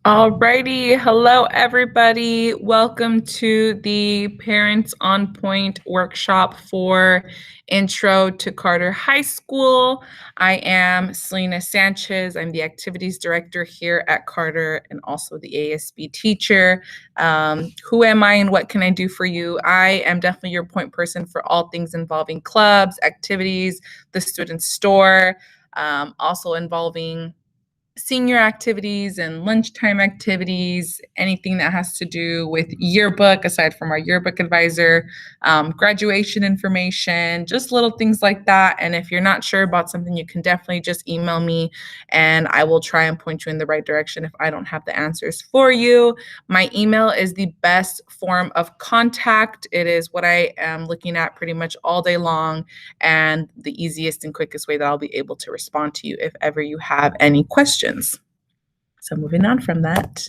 Alrighty, hello everybody. Welcome to the Parents on Point workshop for Intro to Carter High School. I am Selena Sanchez. I'm the activities director here at Carter and also the ASB teacher. Who am I and what can I do for you? I am definitely your point person for all things involving clubs, activities, the student store, also involving senior activities and lunchtime activities, anything that has to do with yearbook, aside from our yearbook advisor, graduation information, just little things like that. And if you're not sure about something, you can definitely just email me and I will try and point you in the right direction if I don't have the answers for you. My email is the best form of contact. It is what I am looking at pretty much all day long and the easiest and quickest way that I'll be able to respond to you if ever you have any questions. So moving on from that.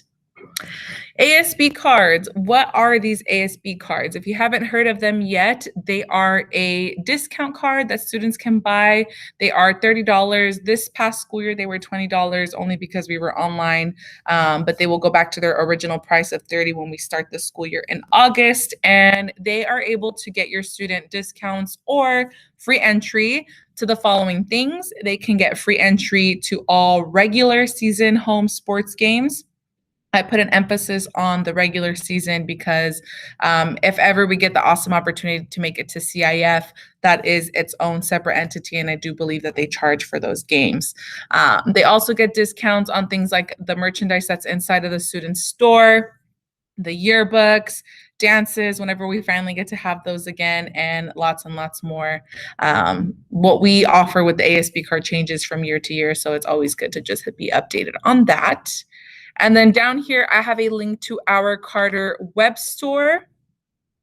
ASB cards. What are these ASB cards? If you haven't heard of them yet, they are a discount card that students can buy. They are $30. This past school year, they were $20 only because we were online, but they will go back to their original price of $30 when we start the school year in August. And they are able to get your student discounts or free entry to the following things. They can get free entry to all regular season home sports games. I put an emphasis on the regular season because if ever we get the awesome opportunity to make it to CIF, that is its own separate entity, and I do believe that they charge for those games. They also get discounts on things like the merchandise that's inside of the student store, the yearbooks, dances, whenever we finally get to have those again, and lots more. What we offer with the ASB card changes from year to year, so it's always good to just be updated on that. And then down here, I have a link to our Carter web store.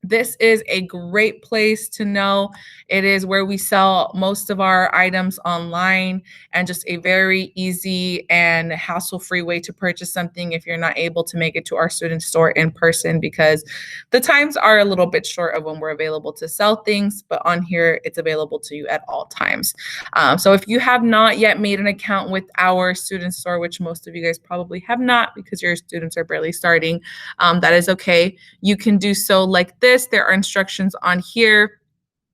This is a great place to know. It is where we sell most of our items online and just a very easy and hassle-free way to purchase something if you're not able to make it to our student store in person, because the times are a little bit short of when we're available to sell things, but on here it's available to you at all times. So if you have not yet made an account with our student store, which most of you guys probably have not because your students are barely starting, that is okay. You can do so like this. There are instructions on here.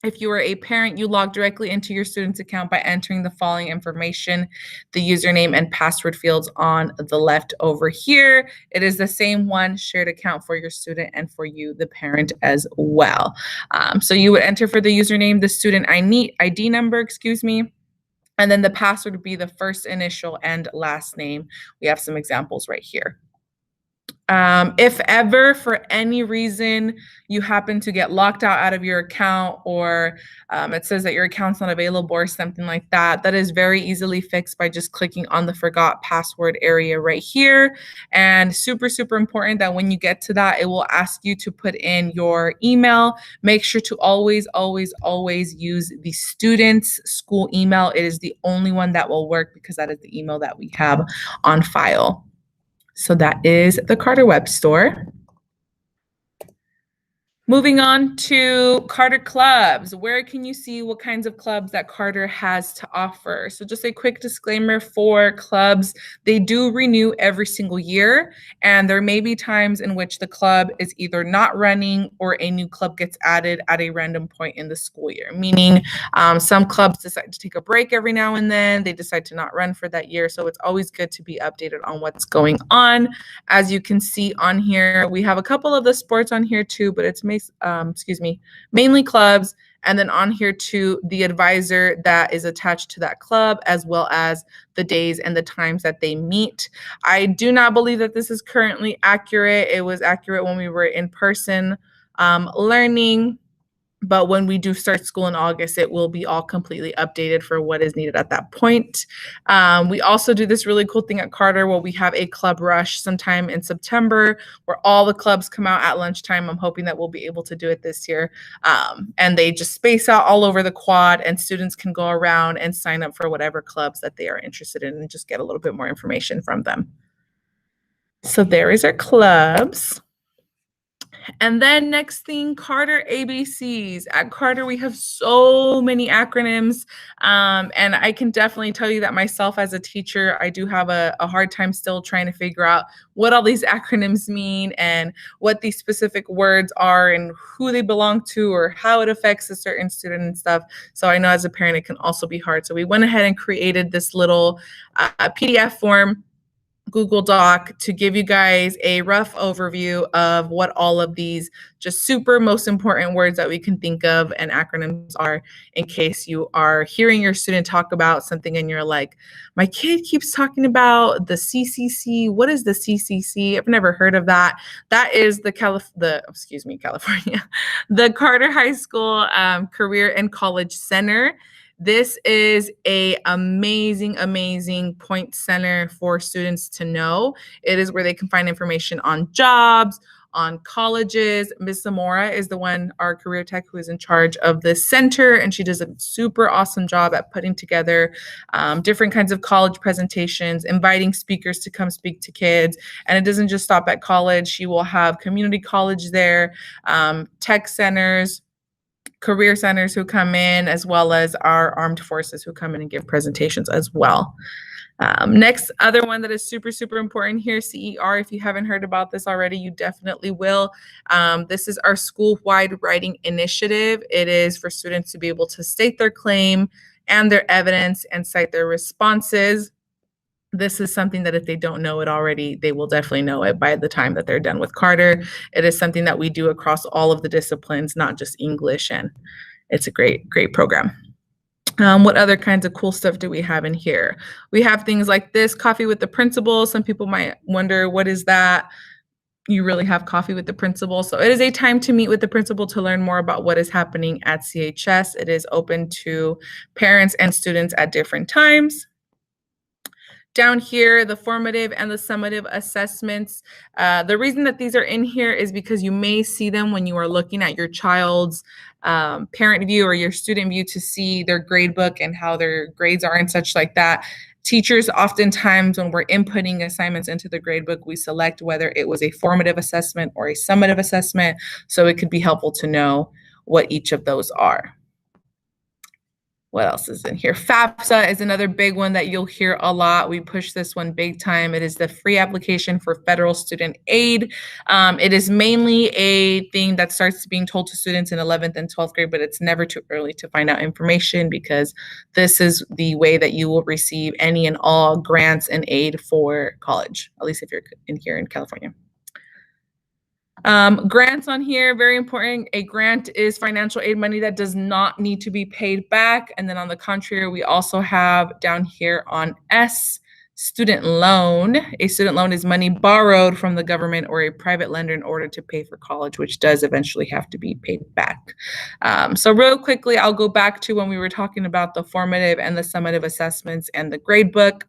If you are a parent, you log directly into your student's account by entering the following information, the username and password fields on the left over here. It is the same one, shared account for your student and for you, the parent, as well. So you would enter for the username, the student ID number, and then the password would be the first initial and last name. We have some examples right here. If ever, for any reason, you happen to get locked out of your account, or it says that your account's not available or something like that, that is very easily fixed by just clicking on the forgot password area right here. And super important that when you get to that, it will ask you to put in your email. Make sure to always use the student's school email. It is the only one that will work because that is the email that we have on file. So that is the Carter web store. Moving on to Carter clubs. Where can you see what kinds of clubs that Carter has to offer? So just a quick disclaimer for clubs, they do renew every single year, and there may be times in which the club is either not running or a new club gets added at a random point in the school year, meaning some clubs decide to take a break every now and then. They decide to not run for that year, so it's always good to be updated on what's going on. As you can see on here, we have a couple of the sports on here too, but it's mainly clubs. And then on here too, the advisor that is attached to that club, as well as the days and the times that they meet. I do not believe that this is currently accurate. It was accurate when we were in person learning. But when we do start school in August, it will be all completely updated for what is needed at that point. We also do this really cool thing at Carter where we have a club rush sometime in September where all the clubs come out at lunchtime. I'm hoping that we'll be able to do it this year. And they just space out all over the quad, and students can go around and sign up for whatever clubs that they are interested in and just get a little bit more information from them. So there is our clubs. And then next thing, Carter ABCs. At Carter, we have so many acronyms. And I can definitely tell you that myself as a teacher, I do have a hard time still trying to figure out what all these acronyms mean and what these specific words are and who they belong to or how it affects a certain student and stuff. So I know as a parent, it can also be hard. So we went ahead and created this little PDF form, Google Doc, to give you guys a rough overview of what all of these just super most important words that we can think of and acronyms are, in case you are hearing your student talk about something and you're like, my kid keeps talking about the CCC. What is the CCC? I've never heard of that. That is California, the Carter High School Career and College Center. This is a amazing point center for students to know. It is where they can find information on jobs, on colleges. Ms. Zamora is the one, our career tech, who is in charge of this center, and she does a super awesome job at putting together different kinds of college presentations, inviting speakers to come speak to kids. And it doesn't just stop at college. She will have community college there, tech centers, career centers who come in, as well as our armed forces who come in and give presentations as well. Next, other one that is super important here, CER. If you haven't heard about this already, you definitely will. This is our school-wide writing initiative. It is for students to be able to state their claim and their evidence and cite their responses. This is something that if they don't know it already, they will definitely know it by the time that they're done with Carter. It is something that we do across all of the disciplines, not just English, and it's a great program. What other kinds of cool stuff do we have in here? We have things like this, Coffee with the Principal. Some people might wonder, what is that? You really have coffee with the principal. So it is a time to meet with the principal to learn more about what is happening at CHS. It is open to parents and students at different times. Down here, the formative and the summative assessments. The reason that these are in here is because you may see them when you are looking at your child's parent view or your student view to see their grade book and how their grades are and such like that. Teachers, oftentimes when we're inputting assignments into the gradebook, we select whether it was a formative assessment or a summative assessment. So it could be helpful to know what each of those are. What else is in here? FAFSA is another big one that you'll hear a lot. We push this one big time. It is the free application for federal student aid. It is mainly a thing that starts being told to students in 11th and 12th grade, but it's never too early to find out information because this is the way that you will receive any and all grants and aid for college, at least if you're in here in California. Grants on here, very important. A grant is financial aid money that does not need to be paid back. And then on the contrary, we also have down here on S, student loan. A student loan is money borrowed from the government or a private lender in order to pay for college, which does eventually have to be paid back. So real quickly, I'll go back to when we were talking about the formative and the summative assessments and the grade book.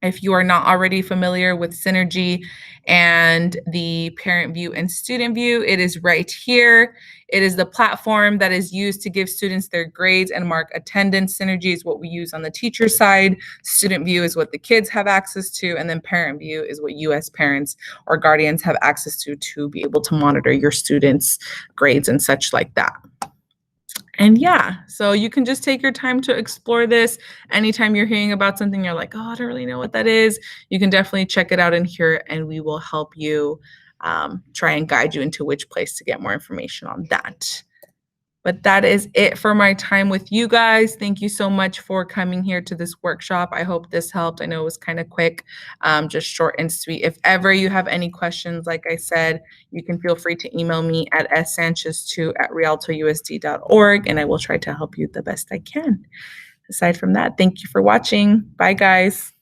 If you are not already familiar with Synergy and the parent view and student view, it is right here. It is the platform that is used to give students their grades and mark attendance. Synergy is what we use on the teacher side. Student view is what the kids have access to. And then parent view is what you as parents or guardians have access to be able to monitor your students' grades and such like that. And yeah, so you can just take your time to explore this. Anytime you're hearing about something, you're like, oh, I don't really know what that is. You can definitely check it out in here and we will help you try and guide you into which place to get more information on that. But that is it for my time with you guys. Thank you so much for coming here to this workshop. I hope this helped. I know it was kind of quick, just short and sweet. If ever you have any questions, like I said, you can feel free to email me at ssanchez2@rialtousd.org, and I will try to help you the best I can. Aside from that, thank you for watching. Bye, guys.